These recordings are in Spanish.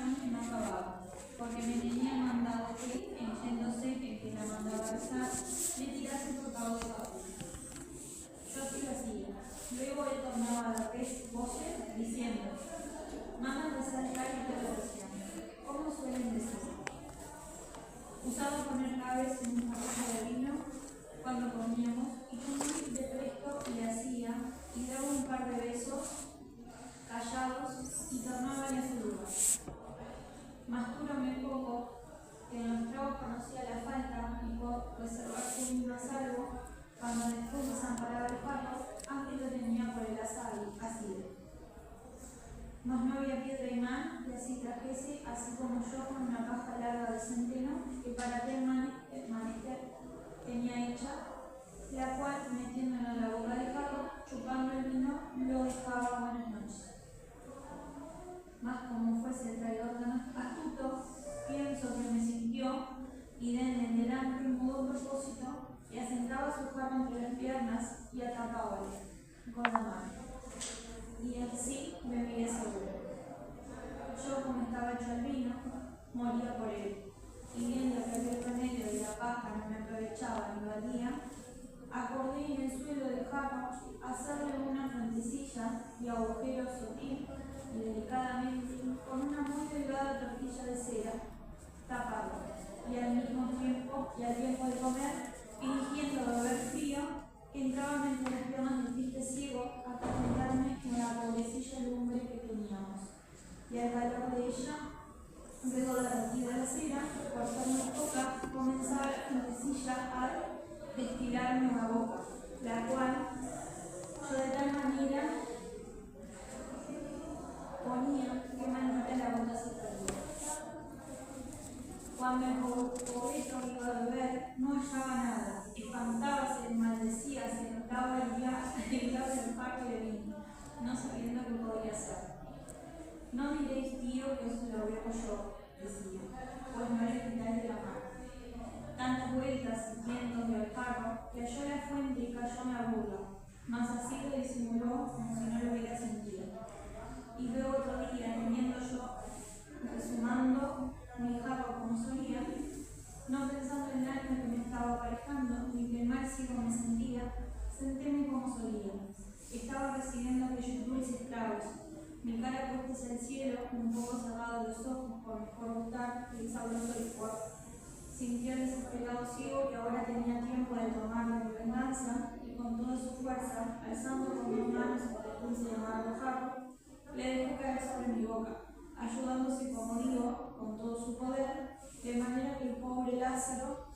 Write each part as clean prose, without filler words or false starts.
oración no acababa, porque me tenían mandado que, yéndose que la mandaba a rezar, me tirase por cabo de cabeza. Yo sí lo hacía. Luego él tornaba a dar voces diciendo: mandan rezar tal y tal oración. ¿Cómo suelen decir? Usaba poner cabeza en una copa de vino cuando comíamos, y yo muy de presto le hacía y daba un par de besos callados y tornaba a su lugar. Mastúrame poco, que en los tragos conocía la falta y por reservarse un vino a salvo, cuando después desamparaba el jarro, antes lo tenía por el asilo. Mas no había piedra imán que así trajese, así como yo, con una caja larga de centeno, que para aquel menester tenía hecha, la cual, metiéndola en la boca del jarro, chupando el vino, lo dejaba buenas noches. Mas como fuese el traidor tan astuto, pienso que me sintió, y de en delante un mudo propósito, y asentaba su jarro entre las piernas y atrapábale con la mano. Y así me miré seguro. Yo, como estaba hecho el vino, moría por él. Y viendo que aquel remedio de la paja no me aprovechaba ni valía, acordé en el suelo del jarro hacerle una frentecilla y agujero sutil y delicadamente con una muy delgada tortilla de cera, taparlo, y al mismo tiempo, y al tiempo de comer, fingiendo beber frío, entraba entre las piernas del triste ciego hasta sentarme en la pobrecilla lumbre que teníamos, y al calor de ella, luego de la partida de la cera, por ser muy poca, comenzaba la gentecilla a destilarme una boca, la cual yo de tal manera ponía que maldita la boca se perdía. Cuando el pobrito iba a beber, no hallaba nada, espantábase, maldecía, se notaba el parque de vino, no sabiendo qué podía hacer. No diréis, tío, que eso lo veo yo, decía, pues no le quitáis de la mano. Tantas vueltas y vientos del jarro, que halló la fuente y cayó en la burla, mas así lo disimuló como si no lo hubiera sentido. Y luego otro día, teniendo yo, resumando mi jarro como solía, no pensando en algo que me estaba aparejando, ni que mal ciego me sentía, sentéme como solía. Estaba recibiendo aquellos dulces tragos, mi cara puesta hacia el cielo, un poco cerrados los ojos por mejor gustar el sabroso licor. Sintió el desesperado ciego que ahora tenía tiempo de tomar mi venganza, y con toda su fuerza, alzando con mis manos el dulce y amargo jarro, le dejó caer sobre mi boca, ayudándose, como digo, con todo su poder, de manera que el pobre Lázaro,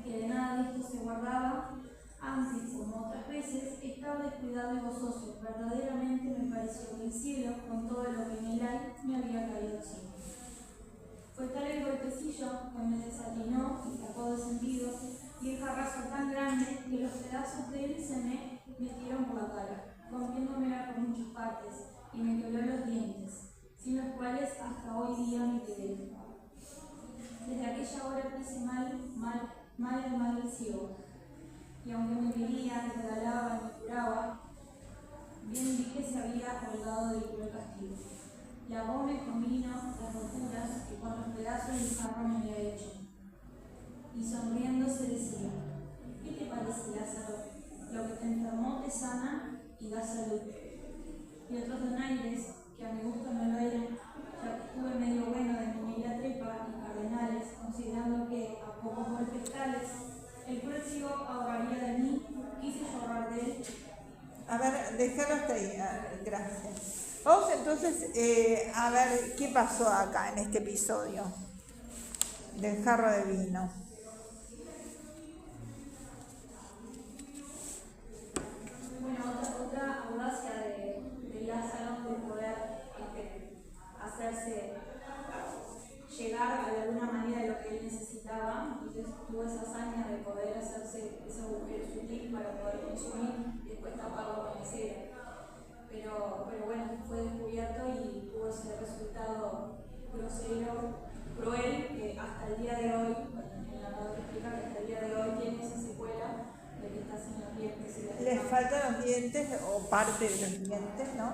que de nada de esto se guardaba, antes, como otras veces, estaba descuidado y gozoso. Verdaderamente me pareció que el cielo, con todo lo que en él hay, me había caído encima. Fue tal el golpecillo que me desatinó y sacó de sentido, y el jarrazo tan grande que los pedazos de él se me metieron por la cara, rompiéndomela por muchas partes, y me quebró los dientes, sin los cuales hasta hoy día me quedé. Desde aquella hora quise mal el ciego, y aunque me quería, me regalaba y me curaba, bien vi que se había colgado del cruel castigo. Lavóme con vino las roturas que con los pedazos del jarro me había hecho, y sonriendo se decía: ¿qué te parece, Lázaro? Lo que te enfermó te sana y da salud. Y otros donaires, que a mi gusto no lo eran, ya que estuve medio bueno de mi trepa y cardenales, considerando que a pocos golpes tales el próximo ahorraría de mí, quise yo ahorrar de él. A ver, déjalo hasta ahí, gracias. Vamos entonces a ver qué pasó acá en este episodio del jarro de vino. Bueno, otra audacia de Lázaro de poder hacerse llegar de alguna manera a lo que él necesitaba. Entonces tuvo esa hazaña de poder hacerse ese agujero sutil para poder consumir y después taparlo con cera. Pero bueno, fue descubierto y tuvo ese resultado grosero, cruel, que hasta el día de hoy, en la nota explica que hasta el día de hoy tiene esa secuela de que está sin los dientes. Les faltan los dientes o parte de los dientes, ¿no?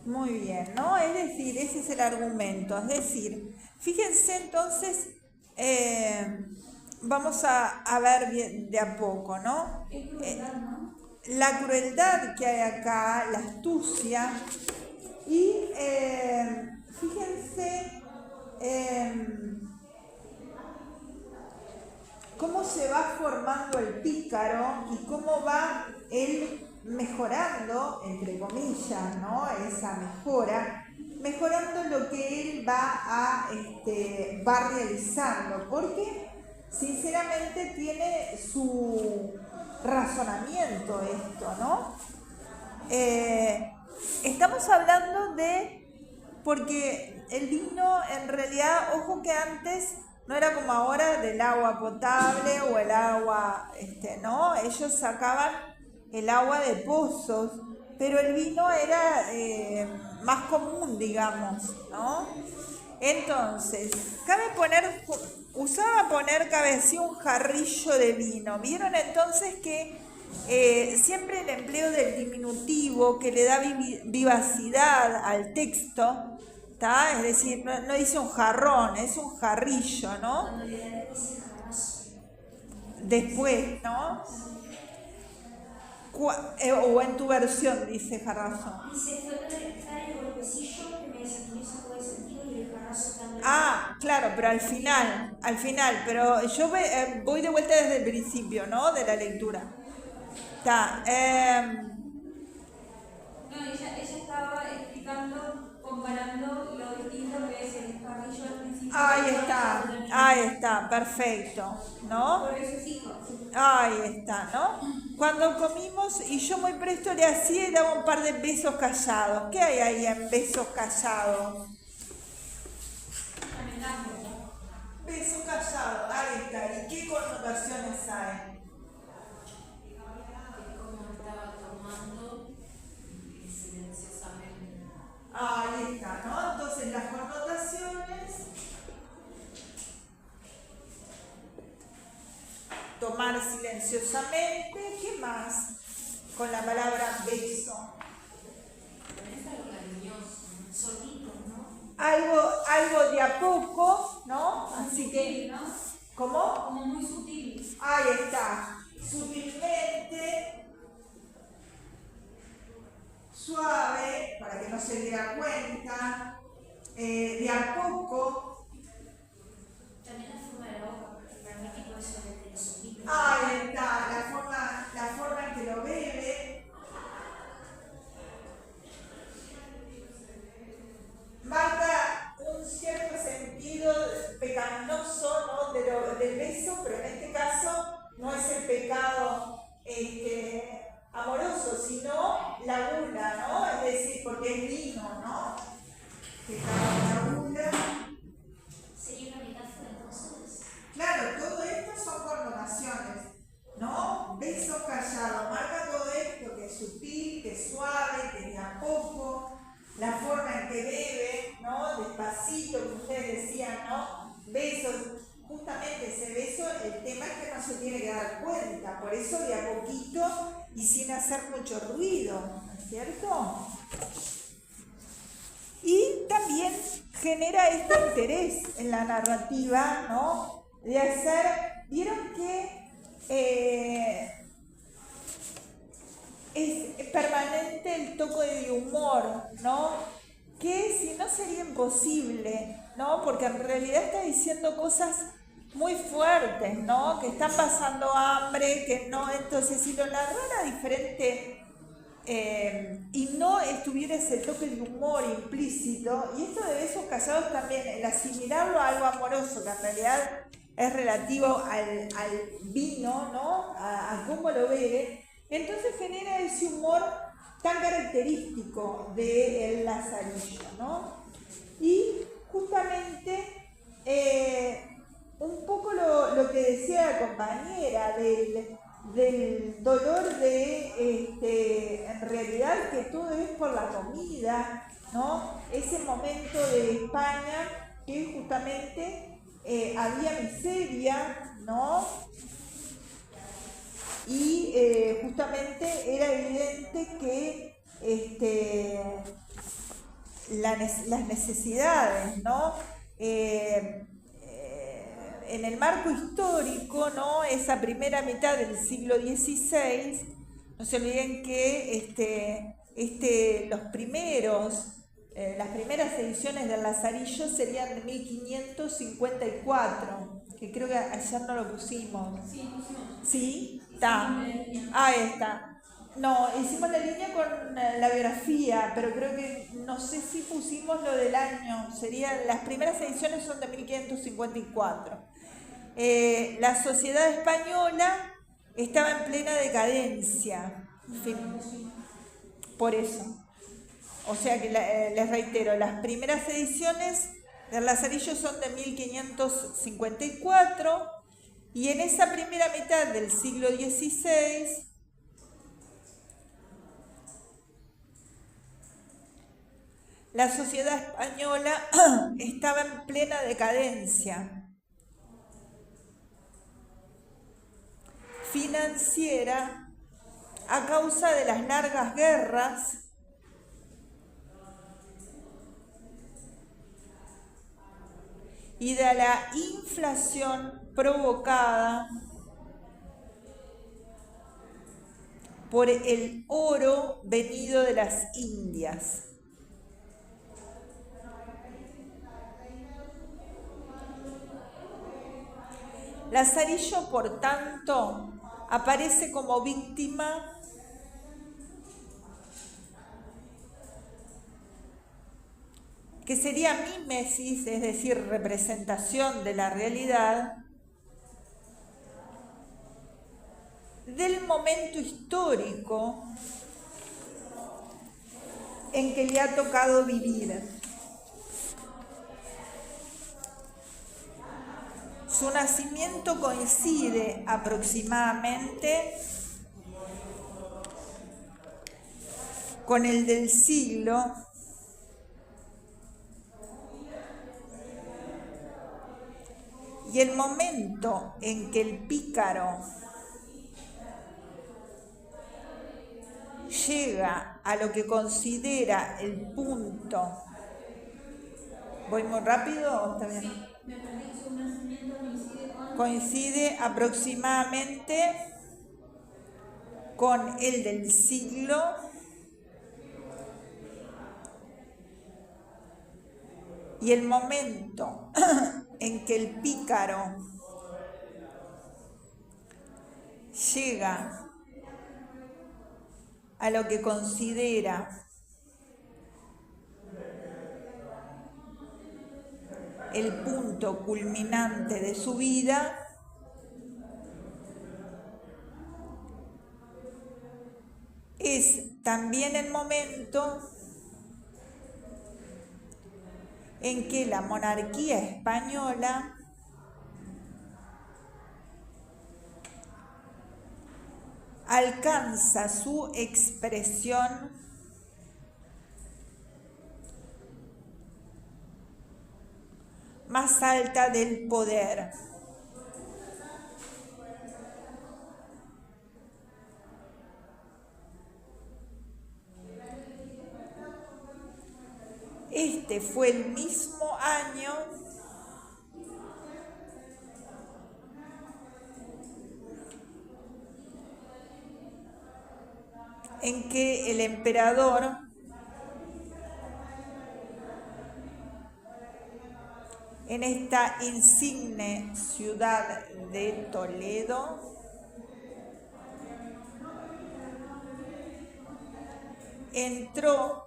Muy bien, ¿no? Es decir, ese es el argumento. Es decir, fíjense entonces, vamos a ver bien de a poco, ¿no? Es crueldad, ¿no? La crueldad que hay acá, la astucia, y fíjense cómo se va formando el pícaro y cómo va él mejorando, entre comillas, ¿no? Esa mejora, mejorando lo que él va realizando, porque sinceramente tiene su razonamiento esto, ¿no? Estamos hablando porque el vino en realidad, ojo que antes no era como ahora del agua potable o el agua, ¿no? Ellos sacaban el agua de pozos, pero el vino era más común, digamos, ¿no? Entonces, usaba poner, cabe decir, un jarrillo de vino. ¿Vieron entonces que siempre el empleo del diminutivo que le da vivacidad al texto, ¿tá? Es decir, no dice un jarrón, es un jarrillo, ¿no? Cuando le da dice jarrazo. Después, ¿no? O en tu versión dice jarrazo. Dice, fue tal el golpecillo que me desatinó todo el sentido y el jarrazo tan Ah, claro, pero al final, pero yo voy de vuelta desde el principio, ¿no? De la lectura. Está. No, ella estaba explicando, comparando lo distinto que es el carrillo al principio. Ahí está, perfecto, ¿no? Por sus hijos. Ahí está, ¿no? Cuando comimos y yo muy presto le hacía y daba un par de besos callados. ¿Qué hay ahí en besos callados? Besos callados, ahí está. ¿Y qué connotaciones hay? Como estaba tomando silenciosamente. Ahí está, ¿no? Entonces las connotaciones, tomar silenciosamente, ¿qué más? Con la palabra beso. Es algo cariñoso, solito, ¿no? Algo de a poco, ¿no? Así que, ¿no? ¿cómo? Como muy sutil. Ahí está, sutilmente, suave, para que no se diera cuenta, de a poco. También la forma de la boca, porque permite todo eso de los sonidos. Ahí está, la forma en que lo bebe. Marca un cierto sentido pecaminoso, ¿no? Del beso, pero en este caso no es el pecado amoroso, sino la gula, ¿no? Es decir, porque es vino, ¿no? Pecado de la gula. ¿Sería una metáfora entonces? Claro, todo esto son connotaciones, ¿no? Besos callados, marca todo esto que es sutil, que es suave, que de a poco, la forma en que bebe, ¿no? Despacito, que ustedes decían, ¿no? Besos, justamente ese beso, el tema es que no se tiene que dar cuenta, por eso de a poquito y sin hacer mucho ruido, ¿no es cierto? Y también genera este interés en la narrativa, ¿no? De hacer, vieron que es permanente el toque de humor, ¿no? Que si no sería imposible, ¿no? Porque en realidad está diciendo cosas muy fuertes, ¿no? Que están pasando hambre, que no, entonces si lo narrara diferente y no estuviera ese toque de humor implícito, y esto de besos callados también, el asimilarlo a algo amoroso, que en realidad es relativo al vino, ¿no? A cómo lo bebe, entonces genera ese humor tan característico del Lazarillo, ¿no? Y justamente un poco lo que decía la compañera del dolor en realidad que todo es por la comida, ¿no? Ese momento de España que justamente había miseria, ¿no? Y justamente era evidente que las necesidades, ¿no? En el marco histórico, ¿no? Esa primera mitad del siglo XVI, no se olviden que las primeras ediciones del Lazarillo serían de 1554, que creo que ayer no lo pusimos. Sí, pusimos. ¿Sí? Está. Ahí está. No, hicimos la línea con la biografía, pero creo que no sé si pusimos lo del año. Las primeras ediciones son de 1554. La sociedad española estaba en plena decadencia. Por eso. O sea que les reitero, las primeras ediciones del Lazarillo son de 1554 y en esa primera mitad del siglo XVI la sociedad española estaba en plena decadencia financiera a causa de las largas guerras y de la inflación provocada por el oro venido de las Indias. Lazarillo, por tanto, aparece como víctima que sería mímesis, es decir, representación de la realidad, del momento histórico en que le ha tocado vivir. Su nacimiento coincide aproximadamente con el del siglo y el momento en que el pícaro llega a lo que considera el punto. ¿Voy muy rápido o está bien? Sí, me perdí. Su nacimiento coincide aproximadamente con el del siglo y el momento en que el pícaro llega a lo que considera el punto culminante de su vida, es también el momento en que la monarquía española alcanza su expresión más alta del poder. Este fue el mismo año en que el emperador en esta insigne ciudad de Toledo entró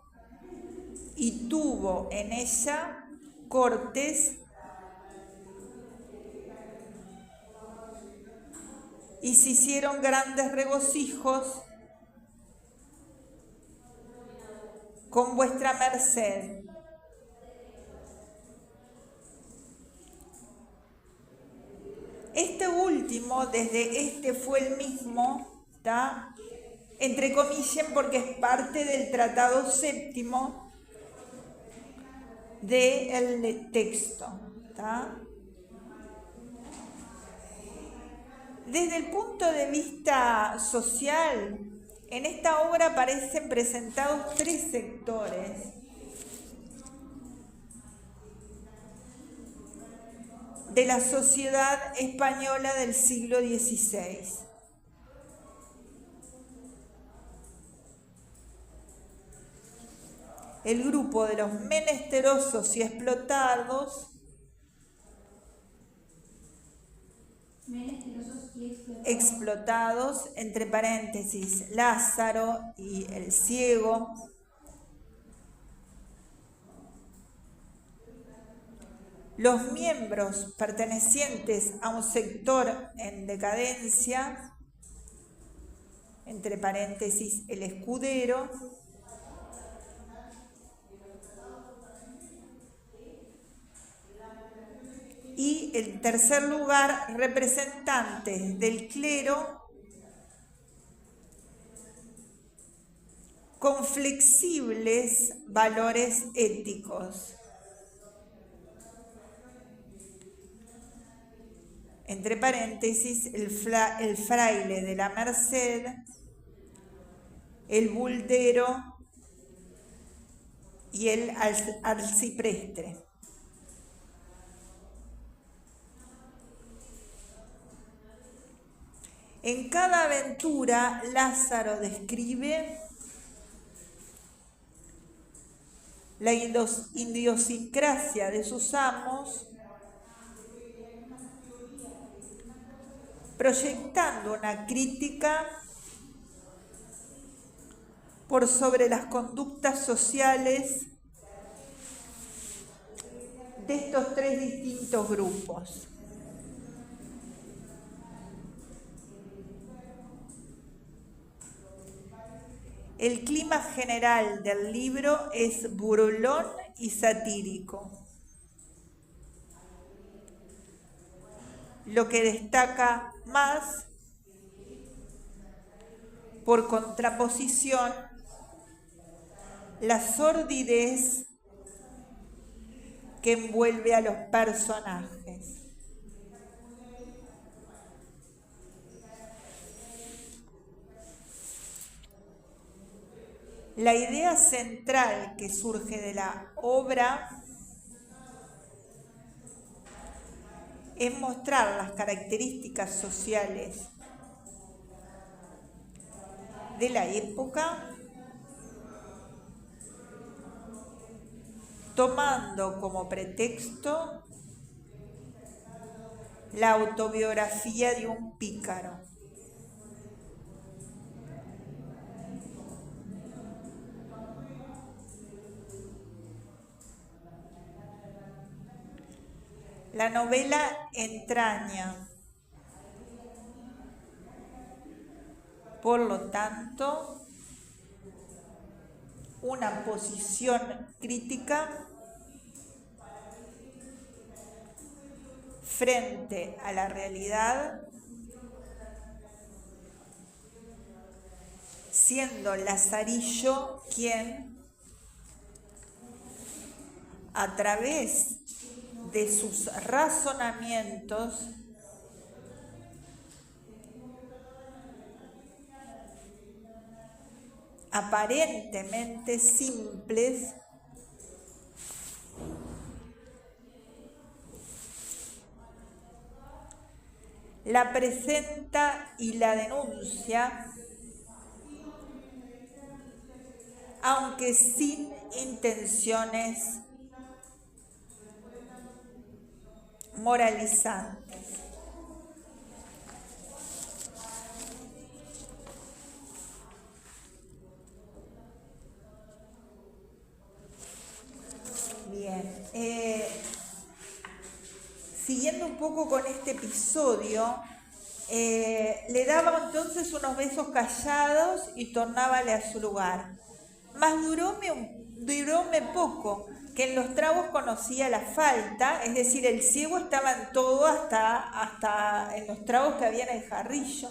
y tuvo en ella cortes y se hicieron grandes regocijos con vuestra merced. Este último, desde este fue el mismo, ¿tá? Entrecomillen porque es parte del Tratado Séptimo del texto, ¿tá? Desde el punto de vista social, en esta obra aparecen presentados tres sectores. de la sociedad española del siglo XVI. El grupo de los menesterosos y explotados, entre paréntesis, Lázaro y el ciego, los miembros pertenecientes a un sector en decadencia, entre paréntesis, el escudero, y en tercer lugar, representantes del clero con flexibles valores éticos. Entre paréntesis, el fraile de la Merced, el buldero y el arcipreste. En cada aventura, Lázaro describe la idiosincrasia de sus amos, proyectando una crítica por sobre las conductas sociales de estos tres distintos grupos. El clima general del libro es burlón y satírico, lo que destaca más, por contraposición, la sordidez que envuelve a los personajes. La idea central que surge de la obra es mostrar las características sociales de la época, tomando como pretexto la autobiografía de un pícaro. La novela entraña, por lo tanto, una posición crítica frente a la realidad, siendo Lazarillo quien, a través de sus razonamientos, aparentemente simples, la presenta y la denuncia, aunque sin intenciones moralizantes. Bien, siguiendo un poco con este episodio, le daba entonces unos besos callados y tornábale a su lugar. Mas duróme poco, que en los tragos conocía la falta, es decir, el ciego estaba en todo, hasta en los tragos que había en el jarrillo,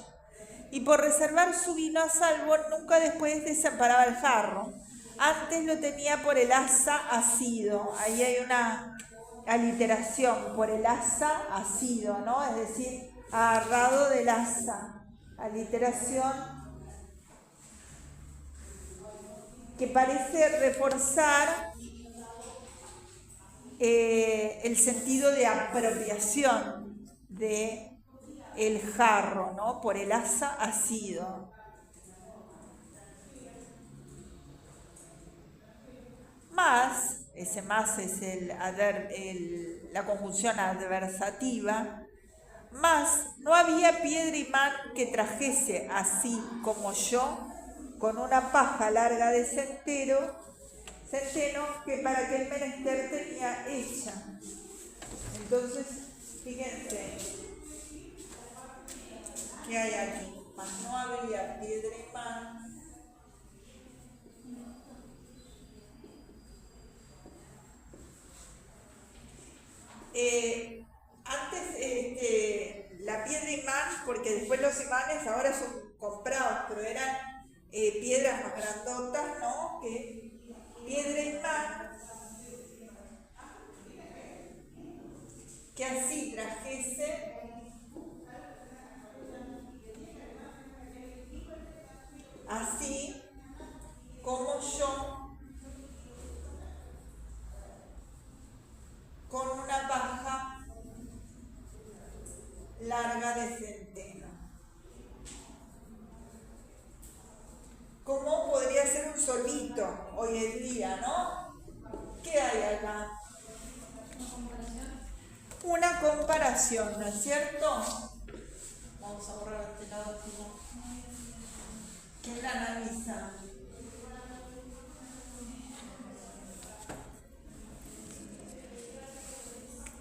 y por reservar su vino a salvo, nunca después desamparaba el jarro. Antes lo tenía por el asa asido. Ahí hay una aliteración, por el asa asido, ¿no? Es decir, agarrado del asa. Aliteración que parece reforzar el sentido de apropiación de el jarro, ¿no? Por el asa asido. Más, ese más es la conjunción adversativa, más no había piedra imán que trajese así como yo, con una paja larga de centeno que para aquel menester tenía hecha. Entonces, fíjense, ¿qué hay aquí? Mas no había piedra imán antes la piedra imán, porque después los imanes ahora son comprados, pero eran piedras más grandotas, ¿no? Que piedra imán que así trajese así como yo, con una paja larga de centeno. ¿Cómo podría ser un solito hoy en día, no? ¿Qué hay acá? Una comparación, ¿no es cierto? Vamos a borrar este lado. ¿Quién la analiza?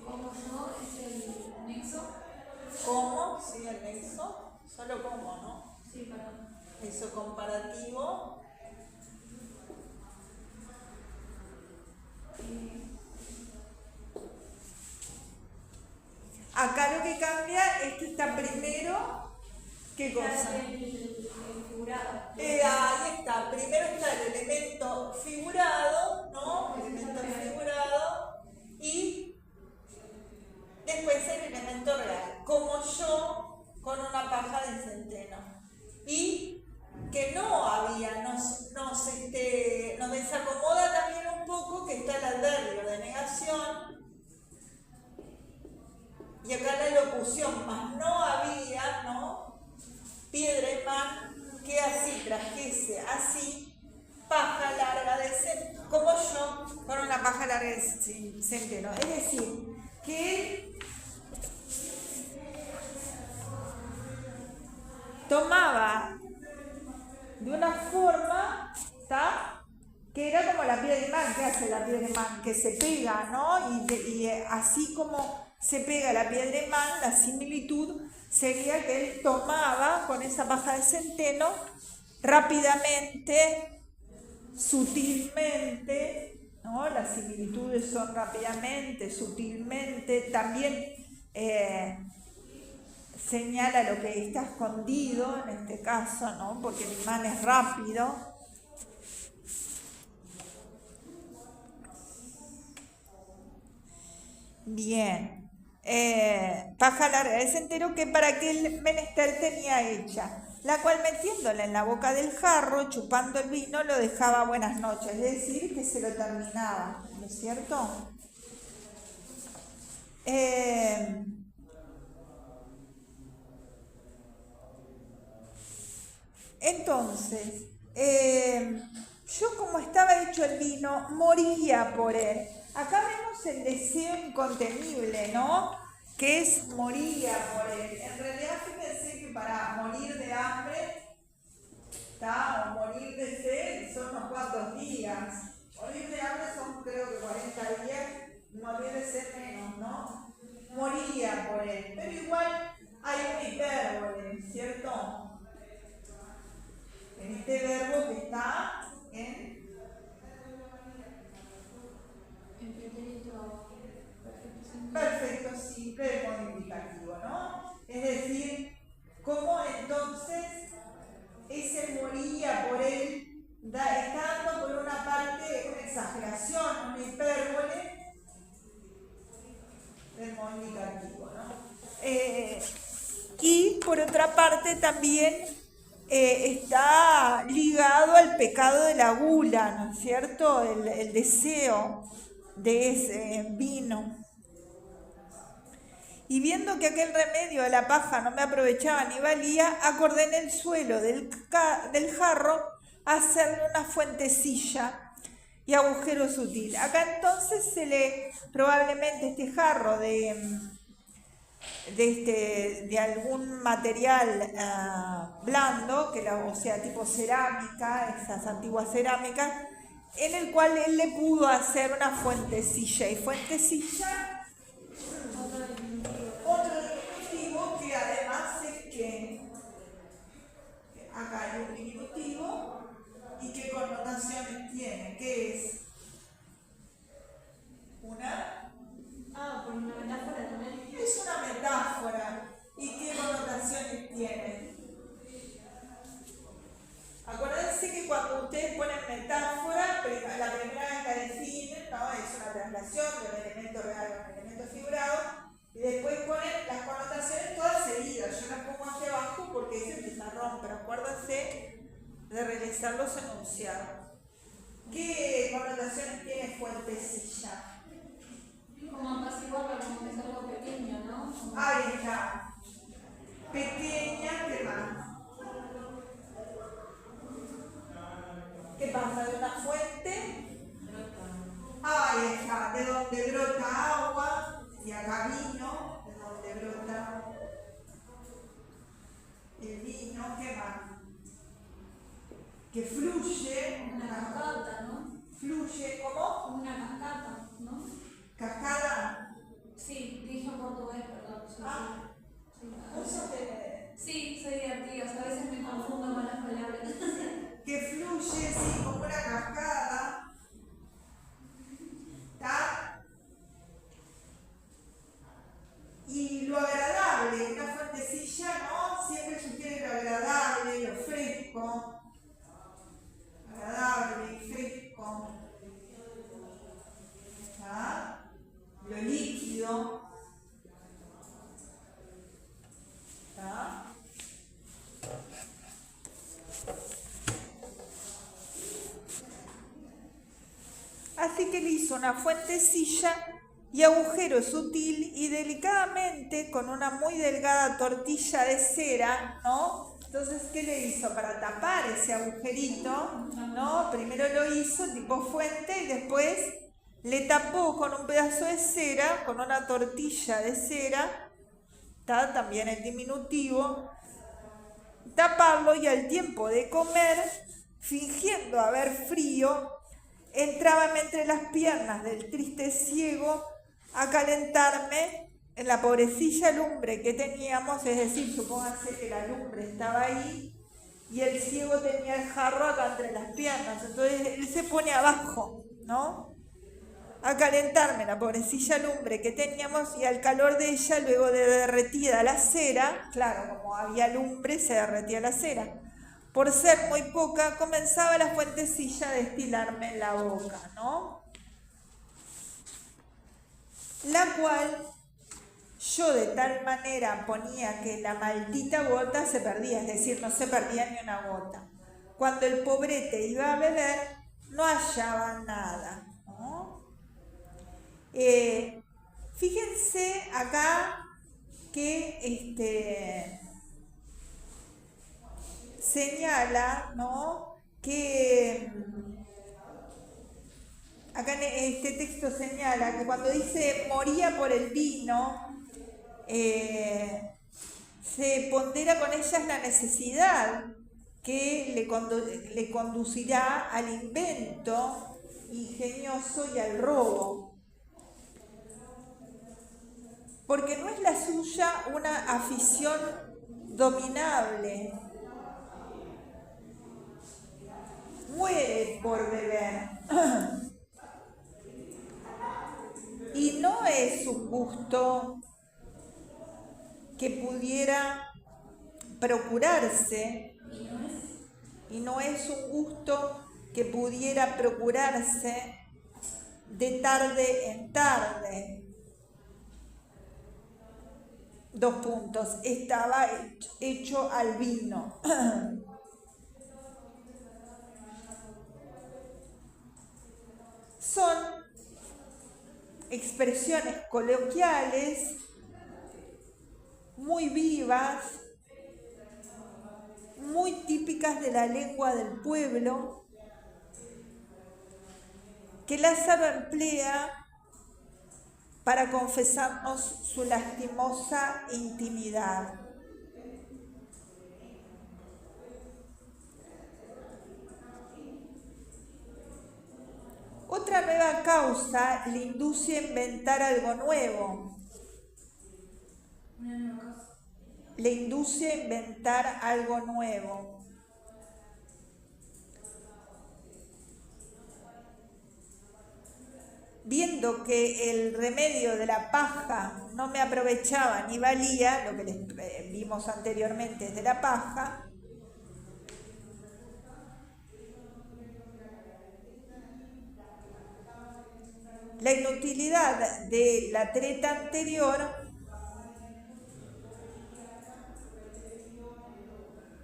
¿Cómo yo es el nexo? ¿Cómo? Sí, el nexo. Solo cómo, ¿no? Sí, perdón. Eso comparativo. Acá lo que cambia es que está primero, ¿qué cosa? El figurado. Ahí está, primero está el elemento figurado, ¿no? El elemento figurado y después el elemento real, como yo con una paja de centeno. Y que no había, nos desacomoda también un poco que está el adverbio de negación y acá la locución, más no había, ¿no? Piedra imán que así trajese así paja larga de centeno, como yo con una paja larga de centeno. Es decir, que él tomaba de una forma, ¿está? Que era como la piedra imán. ¿Qué hace la piedra imán? Que se pega, ¿no? Y así como se pega la piedra imán, la similitud sería que él tomaba con esa paja de centeno rápidamente, sutilmente, ¿no? Las similitudes son rápidamente, sutilmente, también señala lo que está escondido en este caso, ¿no? Porque el imán es rápido. Bien. Paja larga de centeno que para aquel menester tenía hecha, la cual metiéndola en la boca del jarro, chupando el vino, lo dejaba buenas noches, es decir, que se lo terminaba, ¿no es cierto? Entonces, yo como estaba hecho el vino, moría por él. Acá vemos el deseo incontenible, ¿no? Que es moría por él. En realidad, fíjense que para morir de hambre, ¿está? O morir de sed, son unos cuantos días. Morir de hambre son creo que 40 días, morir de sed menos, ¿no? Moría por él. Pero igual hay un hipérbole, ¿cierto? En este verbo que está en pretérito perfecto simple de modo indicativo, ¿no? Es decir, cómo entonces ese moría por él está dando por una parte una exageración, una hipérbole del modo indicativo, ¿no? Y por otra parte también está ligado al pecado de la gula, ¿no es cierto? El deseo de ese vino. Y viendo que aquel remedio de la paja no me aprovechaba ni valía, acordé en el suelo del jarro hacerle una fuentecilla y agujero sutil. Acá entonces probablemente este jarro de algún material blando, o sea, tipo cerámica, esas antiguas cerámicas, en el cual él le pudo hacer una fuentecilla. Y fuentecilla, otro diminutivo que además es que acá hay un diminutivo y qué connotaciones tiene, ¿qué es? Por una metáfora también. Es una metáfora. ¿Y qué connotaciones tiene? Acuérdense que cuando ustedes ponen metáfora, la primera vez la definen, ¿no? Es una traslación de un elemento real a un elemento figurado, y después ponen las connotaciones todas seguidas. Yo las pongo aquí abajo porque es el pizarrón, pero acuérdense de realizar los enunciados. ¿Qué connotaciones tiene fuentecilla? Como apaciguarla, como que es algo pequeño, ¿no? Ahí está. Pequeña, ¿qué más? ¿Qué pasa? ¿De una fuente? Ahí está, de donde brota agua, y acá vino, de donde brota el vino, ¿qué más? Que fluye. Una cascada, ¿no? Fluye, ¿cómo? Una cascada, ¿no? Cascada. Sí, dije en portugués, perdón. Sí, soy divertida, a veces me confundo con las palabras. Que fluye, sí, como una cascada. ¿Está? Y lo agradable, una fuentecilla, ¿no? Siempre sugiere lo agradable, lo fresco. Agradable, fresco. ¿Está? Lo líquido. ¿Está? Así que le hizo una fuentecilla y agujero sutil y delicadamente con una muy delgada tortilla de cera, ¿no? Entonces, ¿qué le hizo? Para tapar ese agujerito, ¿no? Primero lo hizo tipo fuente y después le tapó con un pedazo de cera, con una tortilla de cera, ¿está? También el diminutivo, taparlo y al tiempo de comer, fingiendo haber frío, entraba entre las piernas del triste ciego a calentarme en la pobrecilla lumbre que teníamos, es decir, supónganse que la lumbre estaba ahí y el ciego tenía el jarro acá entre las piernas, entonces él se pone abajo, ¿no? A calentarme la pobrecilla lumbre que teníamos y al calor de ella, luego de derretida la cera, claro, como había lumbre se derretía la cera, por ser muy poca, comenzaba la fuentecilla a destilarme en la boca, ¿no? La cual yo de tal manera ponía que la maldita gota se perdía, es decir, no se perdía ni una gota. Cuando el pobrete iba a beber, no hallaba nada, ¿no? Fíjense acá que señala, ¿no? Que acá en este texto señala que cuando dice moría por el vino, se pondera con ellas la necesidad que le conducirá al invento ingenioso y al robo. Porque no es la suya una afición dominable. Muere por beber. Y no es un gusto que pudiera procurarse, y no es un gusto que pudiera procurarse de tarde en tarde. Dos puntos, estaba hecho al vino. Son expresiones coloquiales muy vivas, muy típicas de la lengua del pueblo, que Lázaro emplea para confesarnos su lastimosa intimidad. Otra nueva causa le induce a inventar algo nuevo. Una nueva cosa. Le induce a inventar algo nuevo. Viendo que el remedio de la paja no me aprovechaba ni valía, lo que les vimos anteriormente es de la paja, la inutilidad de la treta anterior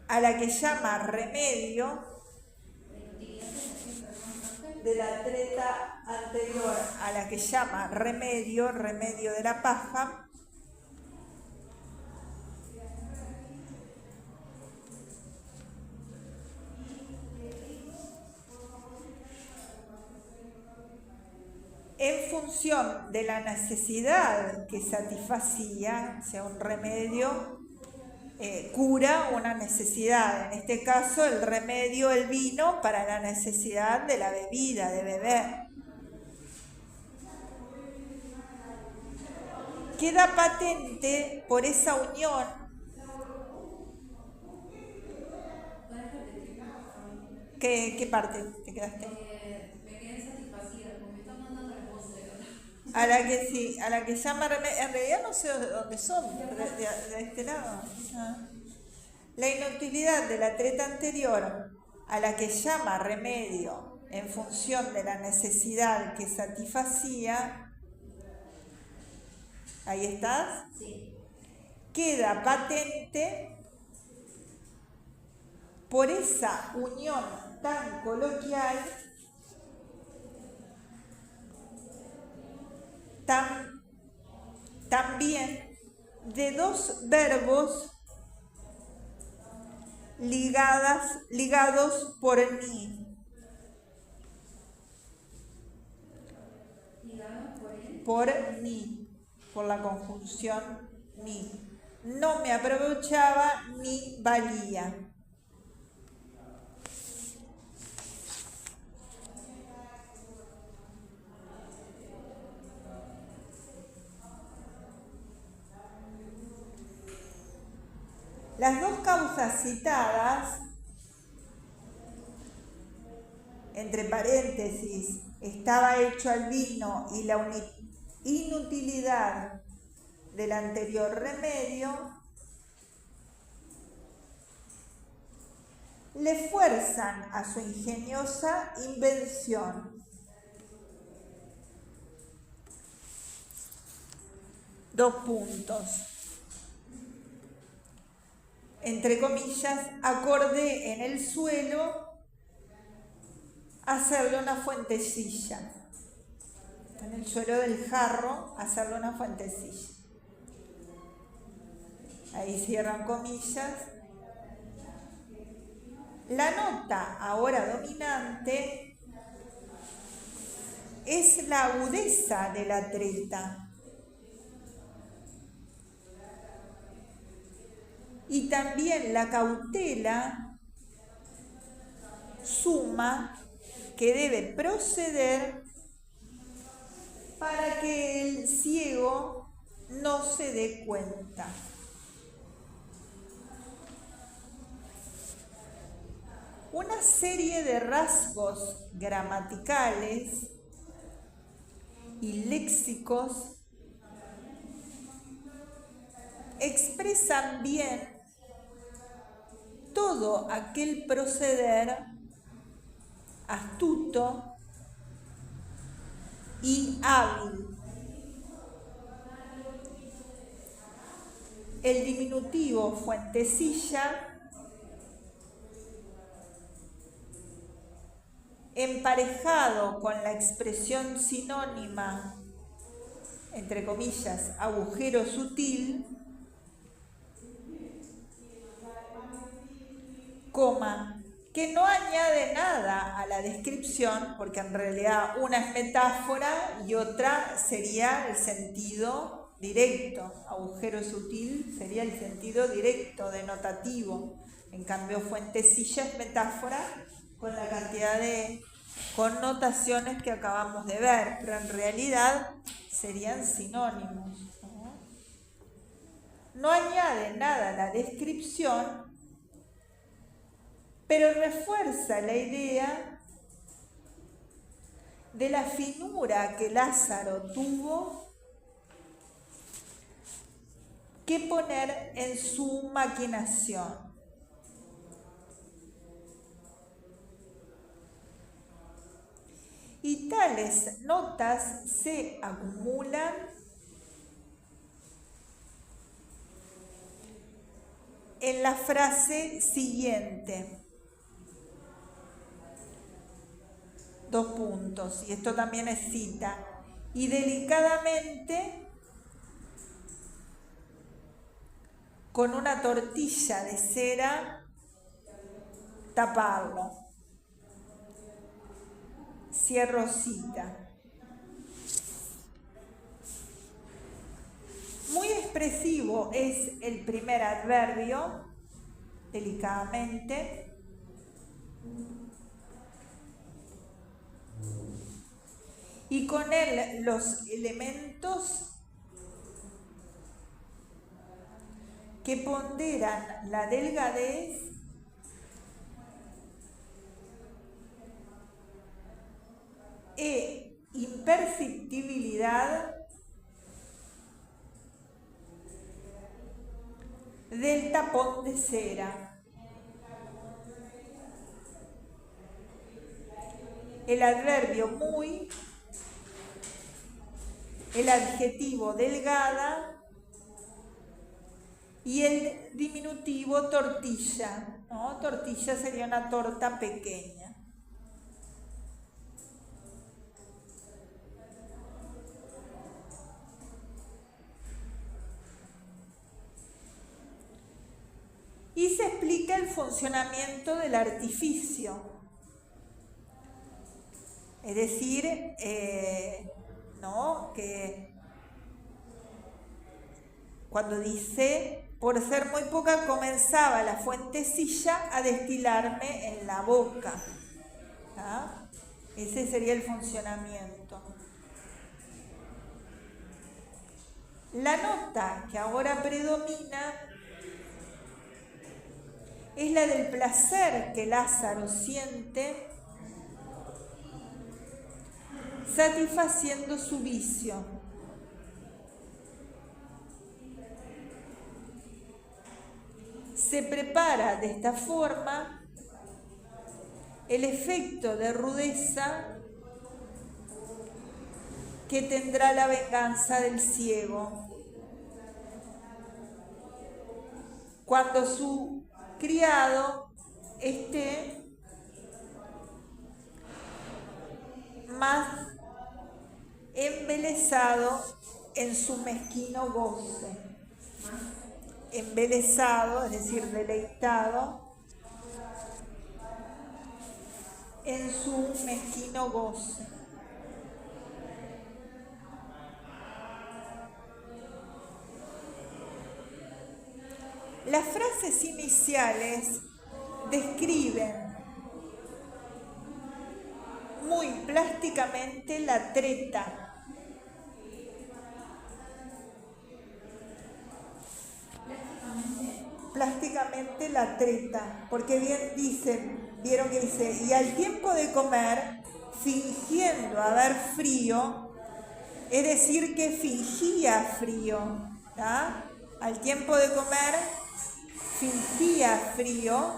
a la que llama remedio, de la treta anterior a la que llama remedio, remedio de la paja, en función de la necesidad que satisfacía, o sea, un remedio cura una necesidad, en este caso el remedio, el vino, para la necesidad de la bebida, de beber. Queda patente por esa unión ¿Qué parte te quedaste? Me quedé satisfacida, porque me están mandando las voces. A la que sí, a la que llama remedio, en realidad no sé de dónde son, de este lado. La inutilidad de la treta anterior a la que llama remedio en función de la necesidad que satisfacía, ¿ahí estás? Sí. Queda patente por esa unión tan coloquial, también de dos verbos ligados por ni. ¿Ligados por él? Por ni, por la conjunción ni. No me aprovechaba ni valía. Las dos causas citadas, entre paréntesis, estaba hecho al vino y la inutilidad del anterior remedio, le fuerzan a su ingeniosa invención. Dos puntos. Entre comillas, acorde en el suelo, hacerle una fuentecilla. En el suelo del jarro, hacerle una fuentecilla. Ahí cierran comillas. La nota ahora dominante es la agudeza de la treta. Y también la cautela suma que debe proceder para que el ciego no se dé cuenta. Una serie de rasgos gramaticales y léxicos expresan bien todo aquel proceder astuto y hábil. El diminutivo fuentecilla, emparejado con la expresión sinónima entre comillas, agujero sutil, coma, que no añade nada a la descripción, porque en realidad una es metáfora y otra sería el sentido directo. Agujero sutil sería el sentido directo, denotativo. En cambio, fuentecilla es metáfora con la cantidad de connotaciones que acabamos de ver, pero en realidad serían sinónimos. No añade nada a la descripción, pero refuerza la idea de la finura que Lázaro tuvo que poner en su maquinación. Y tales notas se acumulan en la frase siguiente. 2 puntos, y esto también es cita. Y delicadamente, con una tortilla de cera, taparlo. Cierro cita. Muy expresivo es el primer adverbio, delicadamente. Y con él los elementos que ponderan la delgadez e imperceptibilidad del tapón de cera. El adverbio muy, el adjetivo delgada y el diminutivo tortilla, ¿no? Tortilla sería una torta pequeña. Y se explica el funcionamiento del artificio. Es decir, ¿no? Que cuando dice, por ser muy poca comenzaba la fuentecilla a destilarme en la boca. ¿Ah? Ese sería el funcionamiento. La nota que ahora predomina es la del placer que Lázaro siente satisfaciendo su vicio. Se prepara de esta forma el efecto de rudeza que tendrá la venganza del ciego. Cuando su criado esté más embelesado en su mezquino goce. Embelesado, es decir, deleitado en su mezquino goce. Las frases iniciales describen muy plásticamente la treta. Plásticamente la treta, porque bien vieron que dice, y al tiempo de comer, fingiendo haber frío, es decir, que fingía frío, ¿tá? Al tiempo de comer, fingía frío,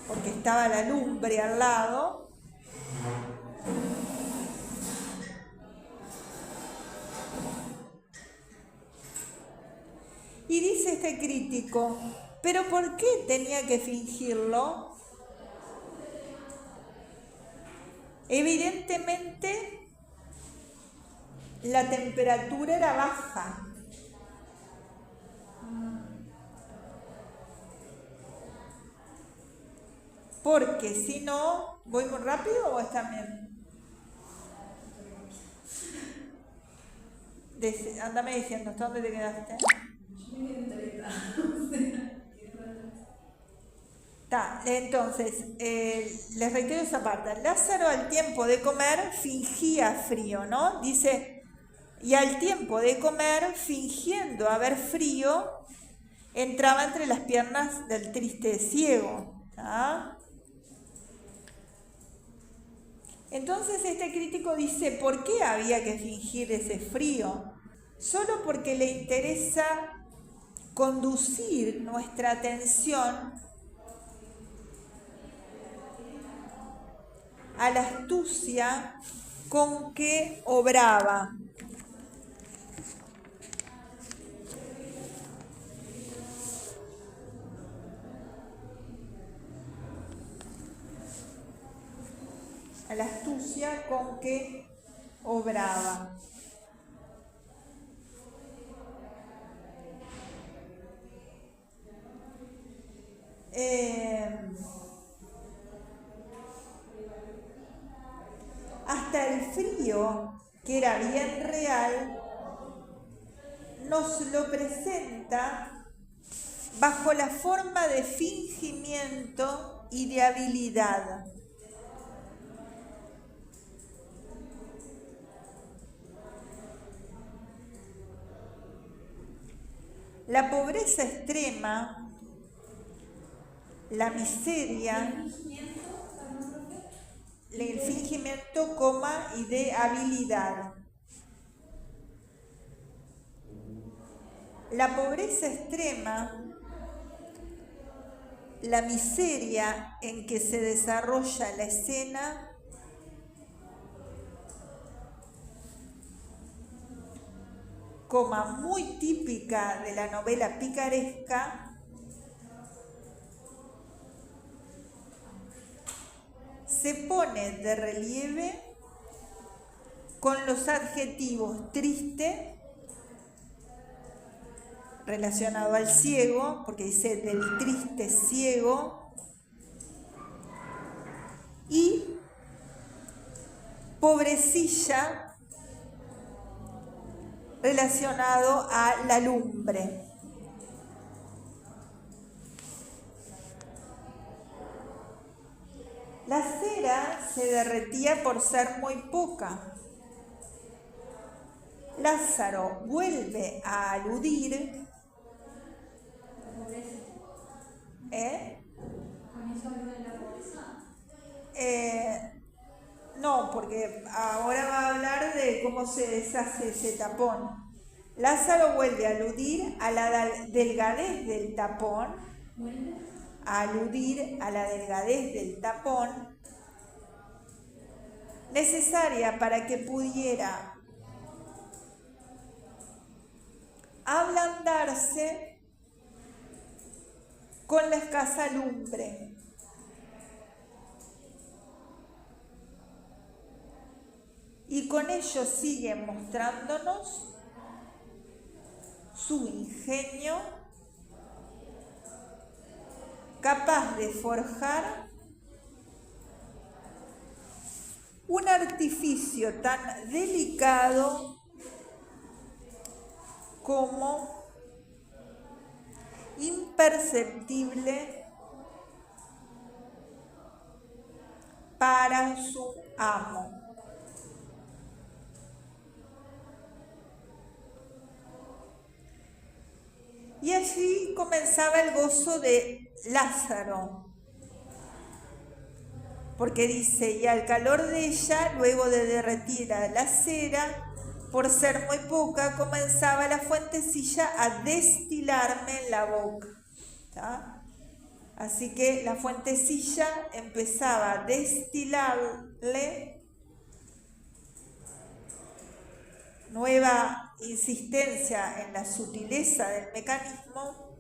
porque estaba la lumbre al lado. Y dice este crítico, ¿pero por qué tenía que fingirlo? Evidentemente, la temperatura era baja. Porque si no, ¿voy muy rápido o está bien? Andame diciendo, ¿hasta dónde te quedaste? Entonces, les reitero esa parte. Lázaro al tiempo de comer fingía frío, ¿no? Dice, y al tiempo de comer, fingiendo haber frío, entraba entre las piernas del triste ciego. ¿Tá? Entonces este crítico dice, ¿por qué había que fingir ese frío? Solo porque le interesa conducir nuestra atención a la astucia con que obraba. A la astucia con que obraba. Hasta el frío, que era bien real, nos lo presenta bajo la forma de fingimiento y de habilidad. La pobreza extrema, la miseria, el fingimiento, coma, y de habilidad. La pobreza extrema, la miseria en que se desarrolla la escena, coma, muy típica de la novela picaresca, se pone de relieve con los adjetivos triste, relacionado al ciego, porque dice del triste ciego, y pobrecilla, relacionado a la lumbre. La cera se derretía por ser muy poca. Lázaro vuelve a aludir. ¿Con eso habla de la pobreza? No, porque ahora va a hablar de cómo se deshace ese tapón. Lázaro vuelve a aludir a la delgadez del tapón. A aludir a la delgadez del tapón, necesaria para que pudiera ablandarse con la escasa lumbre. Y con ello sigue mostrándonos su ingenio, capaz de forjar un artificio tan delicado como imperceptible para su amo. Y allí comenzaba el gozo de Lázaro, porque dice, y al calor de ella, luego de derretida la cera, por ser muy poca, comenzaba la fuentecilla a destilarme en la boca. ¿Tá? Así que la fuentecilla empezaba a destilarle, nueva insistencia en la sutileza del mecanismo,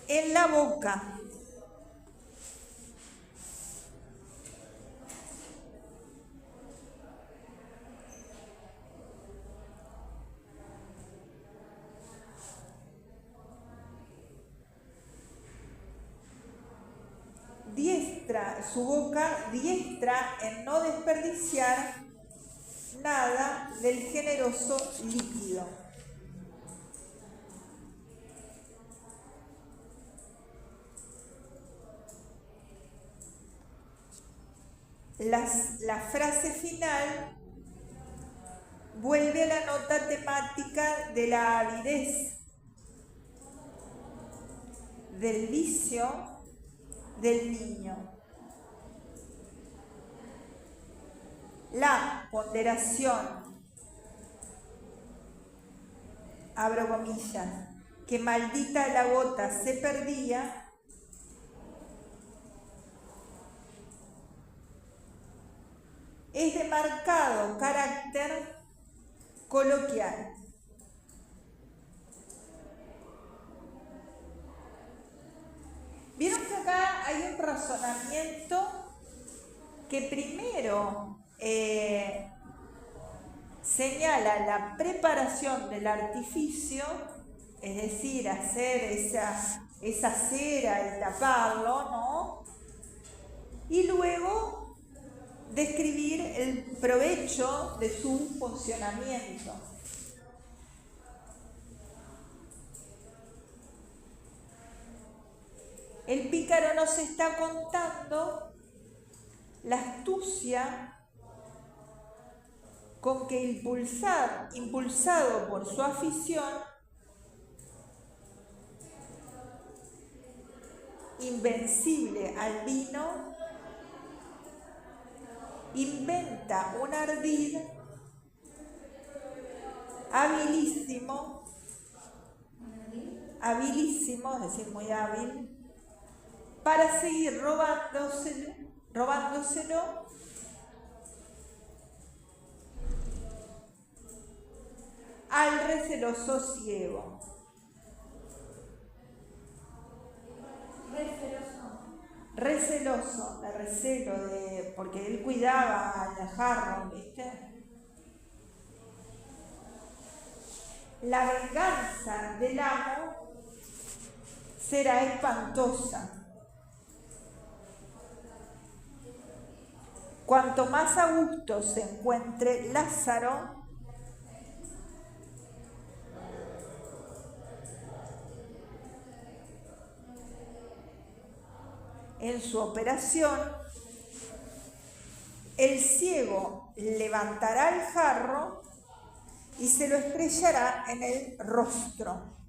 en la boca. su boca diestra en no desperdiciar nada del generoso líquido. La frase final vuelve a la nota temática de la avidez, del vicio del niño. La ponderación, abro comillas, que maldita la gota se perdía, es de marcado carácter coloquial. Vieron que acá hay un razonamiento que primero señala la preparación del artificio, es decir, hacer esa cera y taparlo, ¿no? Y luego describir el provecho de su funcionamiento. El pícaro nos está contando la astucia con que impulsado por su afición, invencible al vino, inventa un ardid habilísimo, es decir, muy hábil, para seguir robándoselo al receloso ciego. Receloso, de recelo, porque él cuidaba al jarro, ¿viste? La venganza del amo será espantosa. Cuanto más a gusto se encuentre Lázaro, en su operación, el ciego levantará el jarro y se lo estrellará en el rostro.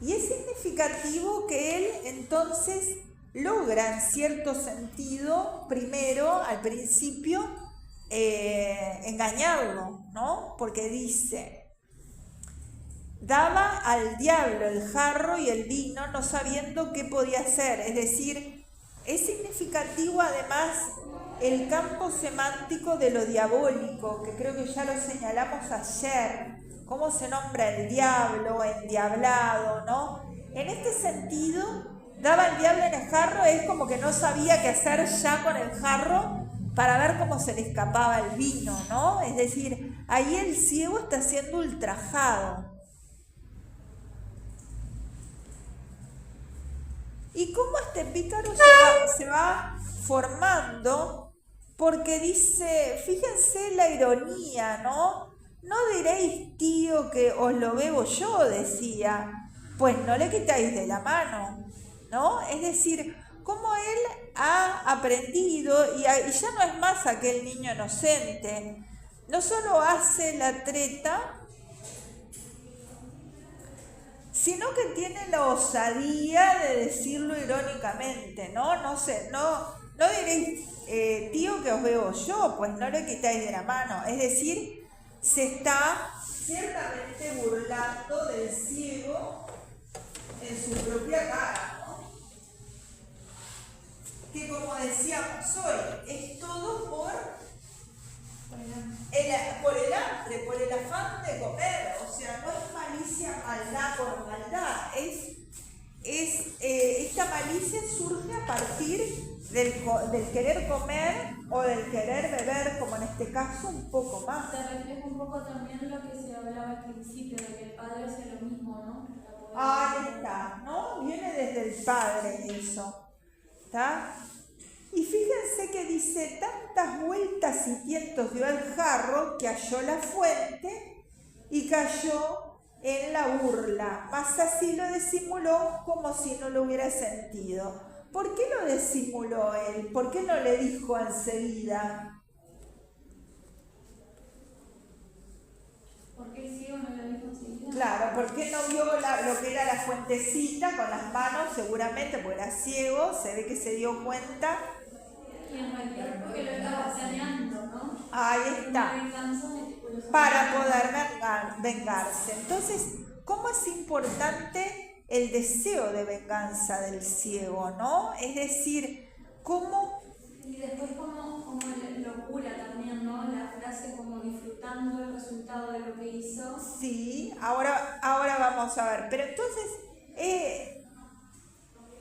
Y es significativo que él entonces logra en cierto sentido, primero, al principio, engañarlo, ¿no? Porque dice: daba al diablo el jarro y el vino, no sabiendo qué podía hacer. Es decir, es significativo además el campo semántico de lo diabólico, que creo que ya lo señalamos ayer, cómo se nombra el diablo, endiablado, ¿no? En este sentido, daba el diablo en el jarro, es como que no sabía qué hacer ya con el jarro para ver cómo se le escapaba el vino, ¿no? Es decir, ahí el ciego está siendo ultrajado. ¿Y cómo este pícaro se va formando? Porque dice, fíjense la ironía, ¿no? No diréis, tío, que os lo bebo yo, decía, pues no le quitáis de la mano, ¿no? Es decir, cómo él ha aprendido, y ya no es más aquel niño inocente, no solo hace la treta, sino que tiene la osadía de decirlo irónicamente, ¿no? No diréis, tío, que os veo yo, pues no le quitáis de la mano. Es decir, se está ciertamente burlando del ciego en su propia cara, ¿no? Que como decíamos hoy, es todo por el hambre, por el afán de comer, o sea, no es malicia, maldad por maldad, esta malicia surge a partir del querer comer o del querer beber, como en este caso, un poco más. Te refleja un poco también lo que se hablaba al principio, de que el padre hace lo mismo, ¿no? Ahí está, ¿no? Viene desde el Padre eso, ¿está? Y fíjense que dice, tantas vueltas y tientos dio al jarro que halló la fuente y cayó en la burla, mas así lo disimuló como si no lo hubiera sentido. ¿Por qué lo disimuló él? ¿Por qué no le dijo enseguida? ¿Por qué el ciego no lo dijo enseguida? Claro, ¿por qué no vio lo que era la fuentecita con las manos? Seguramente, porque era ciego, se ve que se dio cuenta. Y en realidad porque lo estaba planeando, ¿no? Ahí está. Una venganza meticulosa. Para poder vengarse. Entonces, ¿cómo es importante el deseo de venganza del ciego, no? Es decir, ¿cómo? Y después como locura también, ¿no? La frase como disfrutando el resultado de lo que hizo. Sí, ahora vamos a ver. Pero entonces,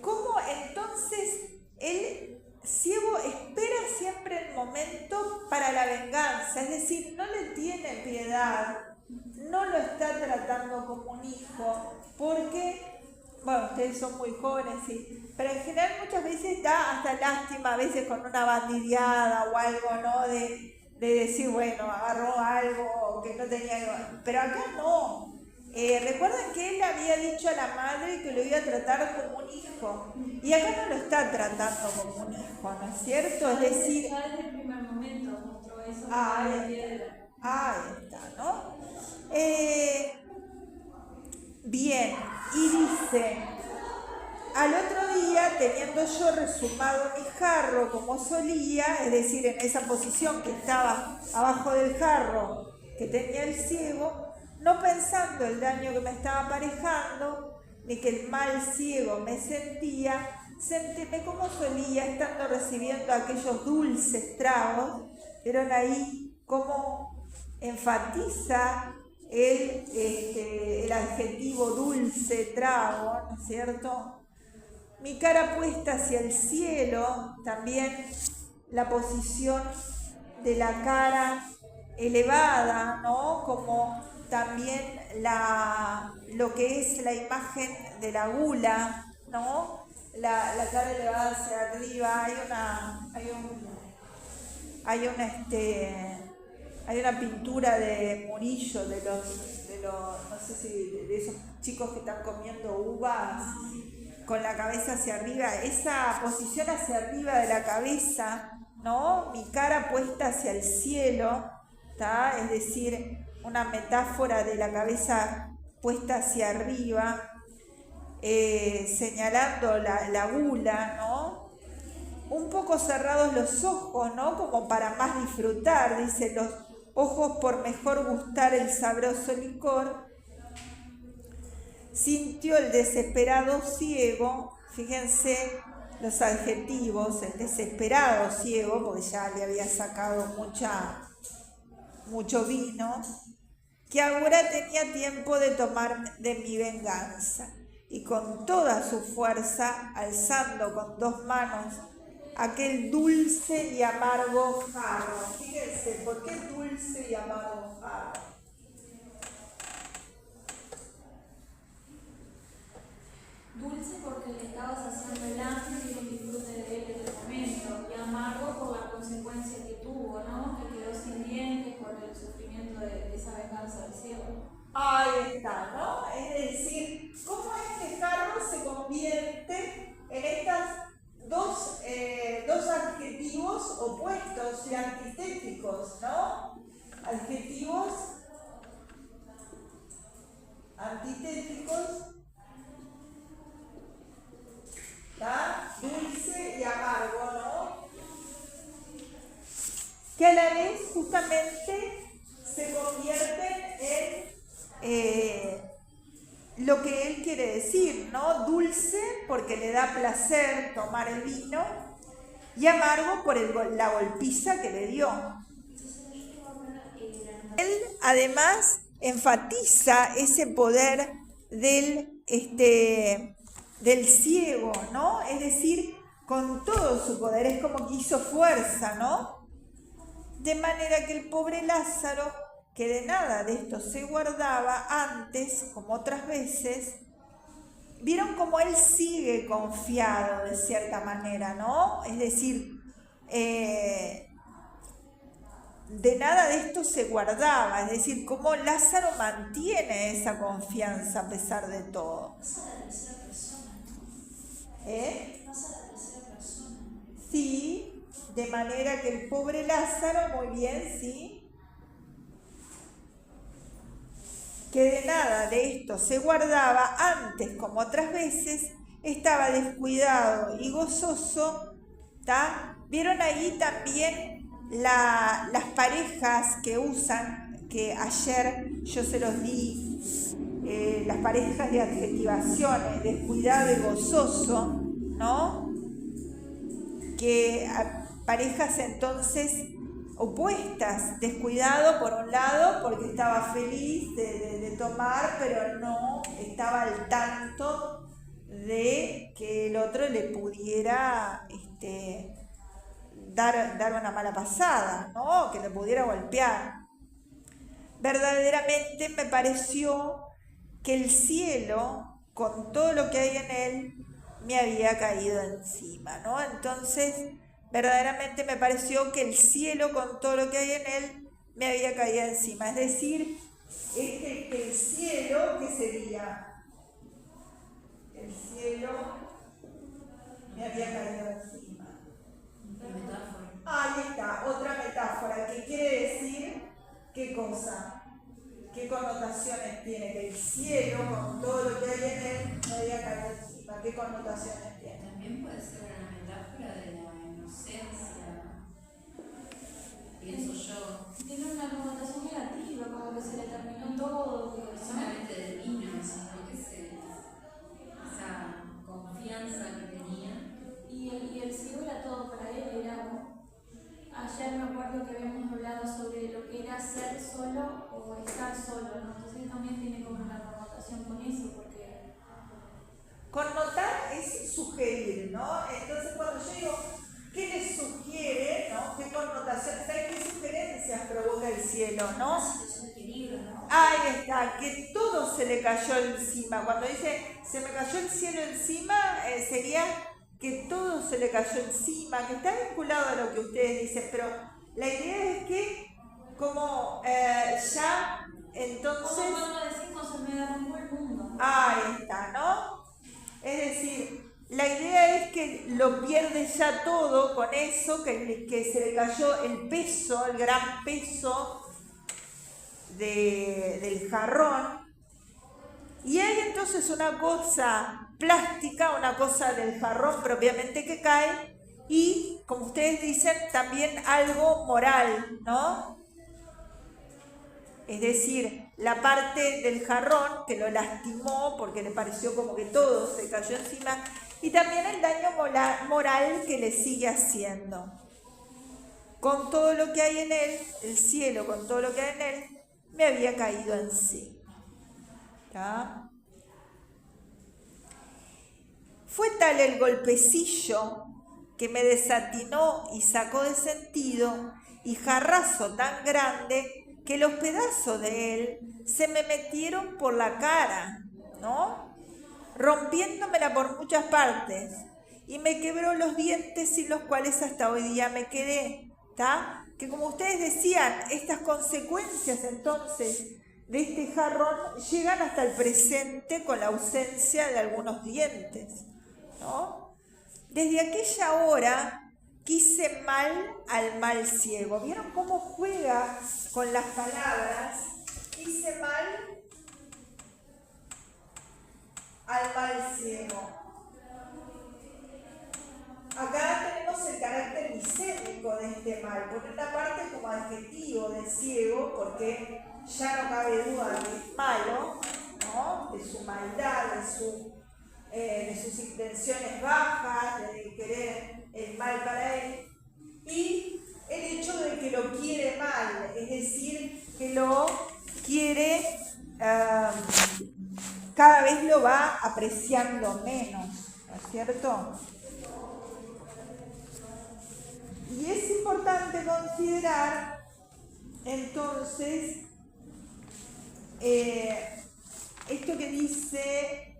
¿cómo entonces el ciego espera siempre el momento para la venganza? Es decir, no le tiene piedad, no lo está tratando como un hijo, porque, bueno, ustedes son muy jóvenes, sí, pero en general muchas veces da hasta lástima, a veces con una bandideada o algo, ¿no? De decir, bueno, agarró algo que no tenía, pero acá no. Recuerden que él había dicho a la madre que lo iba a tratar como un hijo, y acá no lo está tratando como un hijo, ¿no es cierto? Es decir, Ya desde el primer momento mostró eso. ahí está, ¿no? Bien, y dice, al otro día, teniendo yo resumado mi jarro como solía, es decir, en esa posición que estaba abajo del jarro que tenía el ciego, no pensando el daño que me estaba aparejando, ni que el mal ciego me sentía, sentéme como solía, estando recibiendo aquellos dulces tragos. Vieron ahí cómo enfatiza el adjetivo dulce trago, ¿no es cierto? Mi cara puesta hacia el cielo, también la posición de la cara elevada, ¿no? Como también lo que es la imagen de la gula, ¿no? La cara elevada hacia arriba, hay una pintura de Murillo de los no sé si de esos chicos que están comiendo uvas con la cabeza hacia arriba, esa posición hacia arriba de la cabeza, ¿no? Mi cara puesta hacia el cielo, ¿tá? Es decir, una metáfora de la cabeza puesta hacia arriba, señalando la gula, ¿no? Un poco cerrados los ojos, ¿no? Como para más disfrutar, dice, los ojos por mejor gustar el sabroso licor. Sintió el desesperado ciego, fíjense los adjetivos, el desesperado ciego, porque ya le había sacado mucho vino, que ahora tenía tiempo de tomar de mi venganza, y con toda su fuerza, alzando con dos manos aquel dulce y amargo jarro. Fíjense, ¿por qué dulce y amargo jarro? Dulce porque le estabas haciendo el antes y el disfrute de él en el momento, y amargo por la consecuencia que tuvo, ¿no? Que quedó sin dientes por el sufrimiento de esa venganza del ciego. Ahí está, ¿no? Es decir, cómo este jarro se convierte en estas dos adjetivos opuestos y antitéticos, ¿no? Adjetivos antitéticos, ¿tá? Dulce y amargo, ¿no? Que a la vez justamente se convierten en lo que él quiere decir, ¿no? Dulce porque le da placer tomar el vino, y amargo por la golpiza que le dio. Él además enfatiza ese poder del ciego, ¿no? Es decir, con todo su poder, es como que hizo fuerza, ¿no? De manera que el pobre Lázaro, que de nada de esto se guardaba antes, como otras veces, vieron cómo él sigue confiado de cierta manera, ¿no? Es decir, de nada de esto se guardaba, es decir, cómo Lázaro mantiene esa confianza a pesar de todo. Pasa a la tercera persona, ¿no? Pasa a la tercera persona. Sí, de manera que el pobre Lázaro, muy bien, sí, que de nada de esto se guardaba, antes, como otras veces, estaba descuidado y gozoso, ¿tá? Vieron ahí también las parejas que usan, que ayer yo se los di, las parejas de adjetivaciones, descuidado y gozoso, ¿no? Que parejas entonces opuestas, descuidado por un lado porque estaba feliz de tomar, pero no estaba al tanto de que el otro le pudiera dar una mala pasada, ¿no? Que le pudiera golpear. Verdaderamente me pareció que el cielo, con todo lo que hay en él, me había caído encima, ¿no? Entonces, verdaderamente me pareció que el cielo, con todo lo que hay en él, me había caído encima. Es decir, el cielo, ¿qué sería? El cielo me había caído encima. Metáfora. Ahí está, otra metáfora, que quiere decir, ¿qué cosa? ¿Qué connotaciones tiene? Que el cielo, con todo lo que hay en él, me había caído encima. ¿Qué connotaciones tiene? También puede ser una metáfora de la inocencia, pienso yo. Tiene una connotación negativa, como que se le terminó todo. No solamente de niño, sino que esa confianza que tenía. Y el cielo era todo para él, era. Ayer me acuerdo que habíamos hablado sobre lo que era ser solo o estar solo, ¿no? Entonces también tiene como una connotación con eso, porque... Connotar es sugerir, ¿no? Entonces cuando yo digo, ¿qué le sugiere, no? ¿Qué connotaciones hay? ¿Qué sugerencias provoca el cielo, no? Una situación de peligro, ¿no? Ahí está, que todo se le cayó encima. Cuando dice, se me cayó el cielo encima, sería que todo se le cayó encima, que está vinculado a lo que ustedes dicen, pero la idea es que como ya entonces... Como cuando decimos se me derrumbó el mundo. Ahí está, ¿no? Es decir, la idea es que lo pierde ya todo con eso, que se le cayó el peso, el gran peso del jarrón. Y hay entonces una cosa plástica, una cosa del jarrón propiamente que cae, y, como ustedes dicen, también algo moral, ¿no? Es decir, la parte del jarrón que lo lastimó porque le pareció como que todo se cayó encima, y también el daño moral que le sigue haciendo. Con todo lo que hay en él, el cielo, con todo lo que hay en él, me había caído encima. ¿Está? Fue tal el golpecillo que me desatinó y sacó de sentido, y jarrazo tan grande que los pedazos de él se me metieron por la cara, ¿no? Rompiéndomela por muchas partes, y me quebró los dientes sin los cuales hasta hoy día me quedé, ¿está? Que como ustedes decían, estas consecuencias entonces de este jarrón llegan hasta el presente con la ausencia de algunos dientes, ¿no? Desde aquella hora quise mal al mal ciego. ¿Vieron cómo juega con las palabras? Quise mal al mal ciego. Acá tenemos el carácter misémico de este mal. Por una parte como adjetivo de ciego, porque ya no cabe duda de que es malo, ¿no? De su maldad, de sus intenciones bajas, de querer el mal para él, y el hecho de que lo quiere mal, es decir, que lo quiere, cada vez lo va apreciando menos, ¿no es cierto? Y es importante considerar entonces esto que dice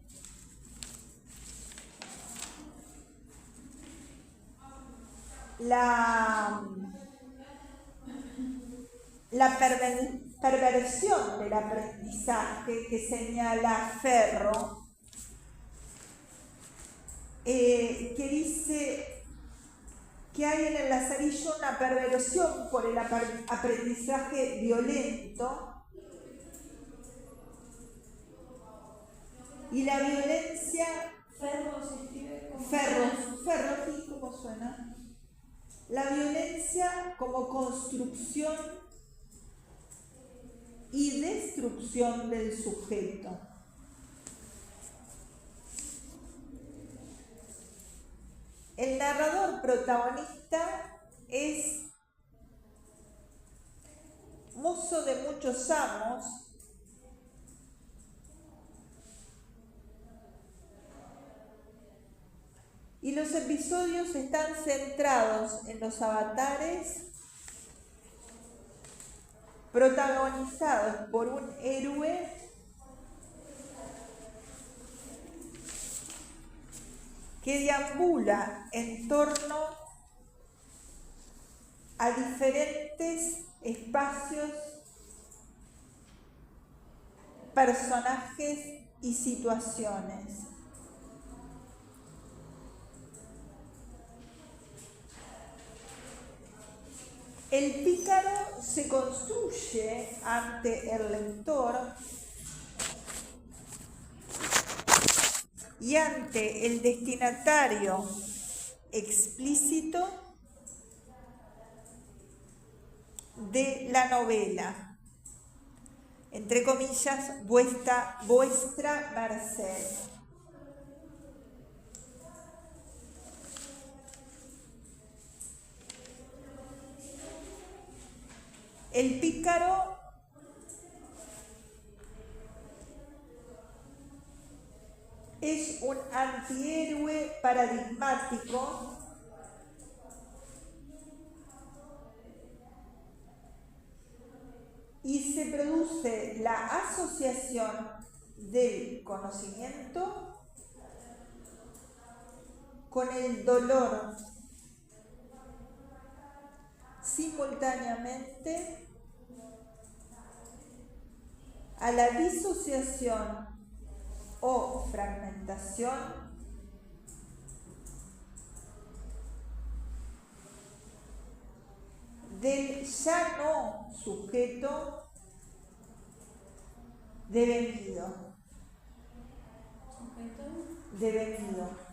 la perversión del aprendizaje que señala Ferro, que dice que hay en el Lazarillo una perversión por el aprendizaje violento, y la violencia... Ferro se escribe como... Ferro, ¿sí? ¿Cómo suena? La violencia como construcción y destrucción del sujeto. El narrador protagonista es mozo de muchos amos, y los episodios están centrados en los avatares protagonizados por un héroe que deambula en torno a diferentes espacios, personajes y situaciones. El pícaro se construye ante el lector y ante el destinatario explícito de la novela, entre comillas, vuestra merced. El pícaro es un antihéroe paradigmático y se produce la asociación del conocimiento con el dolor simultáneamente a la disociación o fragmentación del ya no sujeto devenido,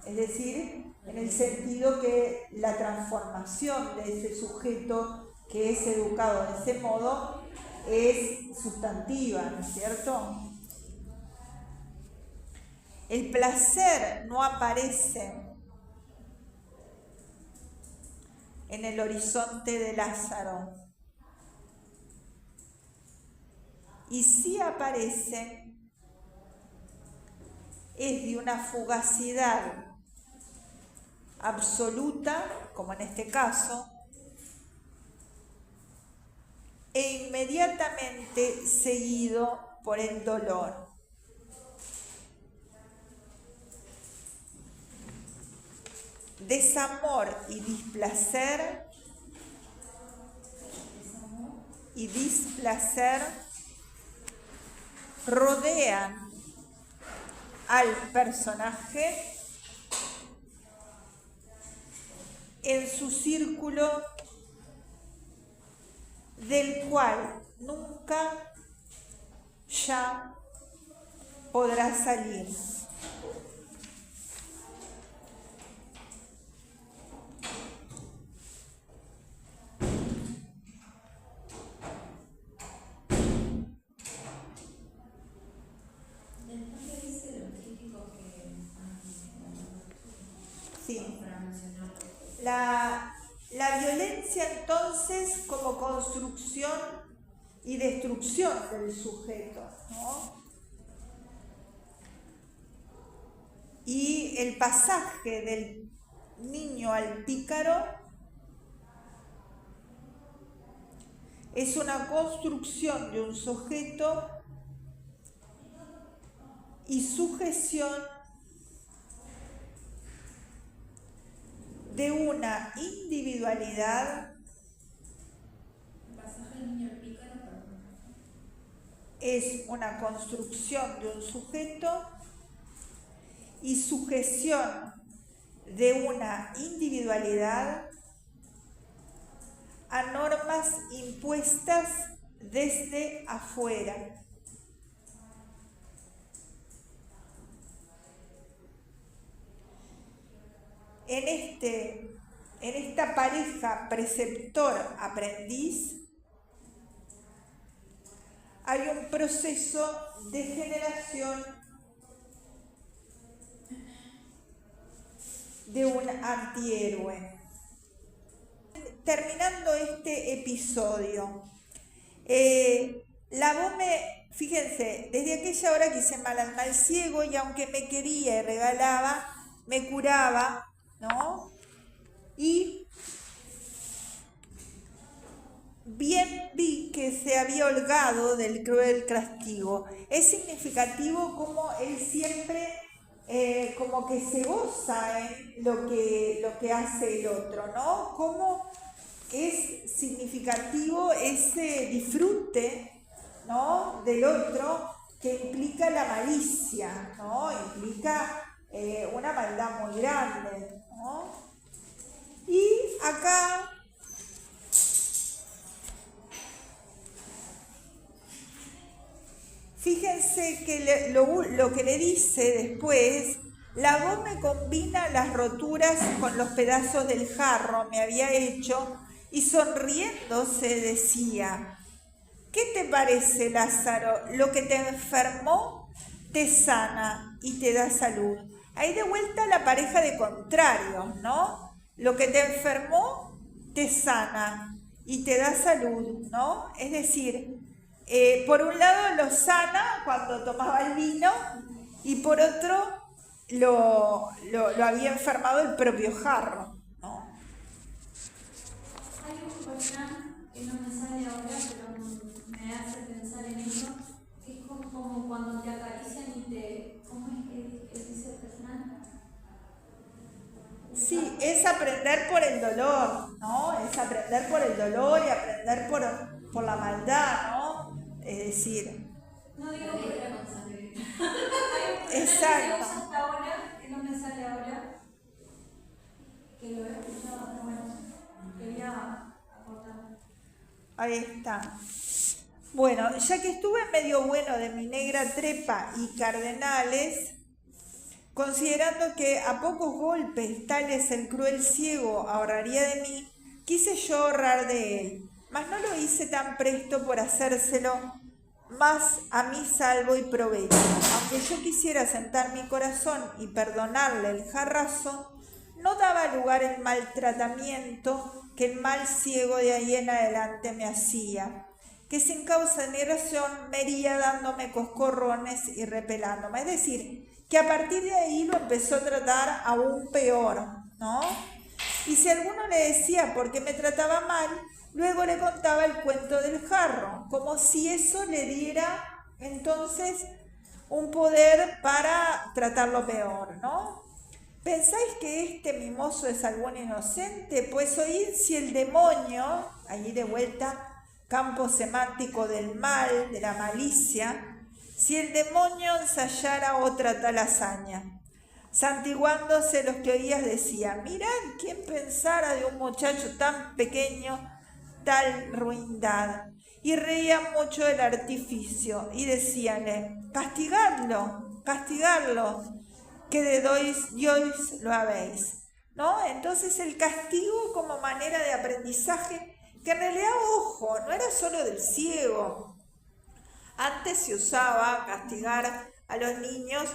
es decir, en el sentido que la transformación de ese sujeto que es educado de ese modo es sustantiva, ¿no es cierto? El placer no aparece en el horizonte de Lázaro, y si aparece es de una fugacidad absoluta, como en este caso, e inmediatamente seguido por el dolor. Desamor y displacer rodean al personaje en su círculo del cual nunca ya podrá salir. Sí. La violencia entonces como construcción y destrucción del sujeto, ¿no? Y el pasaje del niño al pícaro es una construcción de un sujeto y sujeción de una individualidad es una construcción de un sujeto y sujeción de una individualidad a normas impuestas desde afuera. En esta pareja preceptor-aprendiz hay un proceso de generación de un antihéroe. Terminando este episodio, la Bome, fíjense, desde aquella hora que hice mal al mal ciego y aunque me quería y regalaba, me curaba, ¿no? Y bien vi que se había holgado del cruel castigo. Es significativo como él siempre como que se goza en lo que hace el otro, ¿no? Cómo es significativo ese disfrute, ¿no?, del otro que implica la malicia, ¿no? Implica una maldad muy grande, ¿no? Y acá fíjense que lo que le dice después, la Bome combina las roturas con los pedazos del jarro me había hecho y sonriendo se decía, ¿qué te parece, Lázaro? Lo que te enfermó te sana y te da salud. Ahí de vuelta la pareja de contrarios, ¿no? Lo que te enfermó te sana y te da salud, ¿no? Es decir, por un lado lo sana cuando tomaba el vino y por otro lo había enfermado el propio jarro, ¿no? Hay un refrán que no me sale ahora, pero me hace pensar en eso, que es como cuando te acarician y te... ¿Cómo es que dice el refrán? Sí, es aprender por el dolor, ¿no? Es aprender por el dolor y aprender por la maldad, ¿no? Es decir... No digo que era con sangre. Exacto. Hasta ahora, que no me sale ahora, que lo he escuchado, pero bueno, quería aportar. Ahí está. Bueno, ya que estuve medio bueno de mi negra trepa y cardenales, considerando que a pocos golpes tales el cruel ciego ahorraría de mí, quise yo ahorrar de él, mas no lo hice tan presto por hacérselo más a mi salvo y provecho. Aunque yo quisiera sentar mi corazón y perdonarle el jarrazo, no daba lugar el maltratamiento que el mal ciego de ahí en adelante me hacía, que sin causa ni razón me hería dándome coscorrones y repelándome. Es decir, que a partir de ahí lo empezó a tratar aún peor, ¿no? Y si alguno le decía por qué me trataba mal, luego le contaba el cuento del jarro, como si eso le diera entonces un poder para tratarlo peor, ¿no? ¿Pensáis que este mimoso es algún inocente? Pues oíd si el demonio, allí de vuelta, campo semántico del mal, de la malicia, si el demonio ensayara otra tal hazaña. Santiguándose los que oías decía, mirad quién pensara de un muchacho tan pequeño tal ruindad. Y reían mucho del artificio y decíanle, castigadlo, que de Dios lo habéis, ¿no? Entonces el castigo como manera de aprendizaje, que en realidad, ojo, no era solo del ciego. Antes se usaba castigar a los niños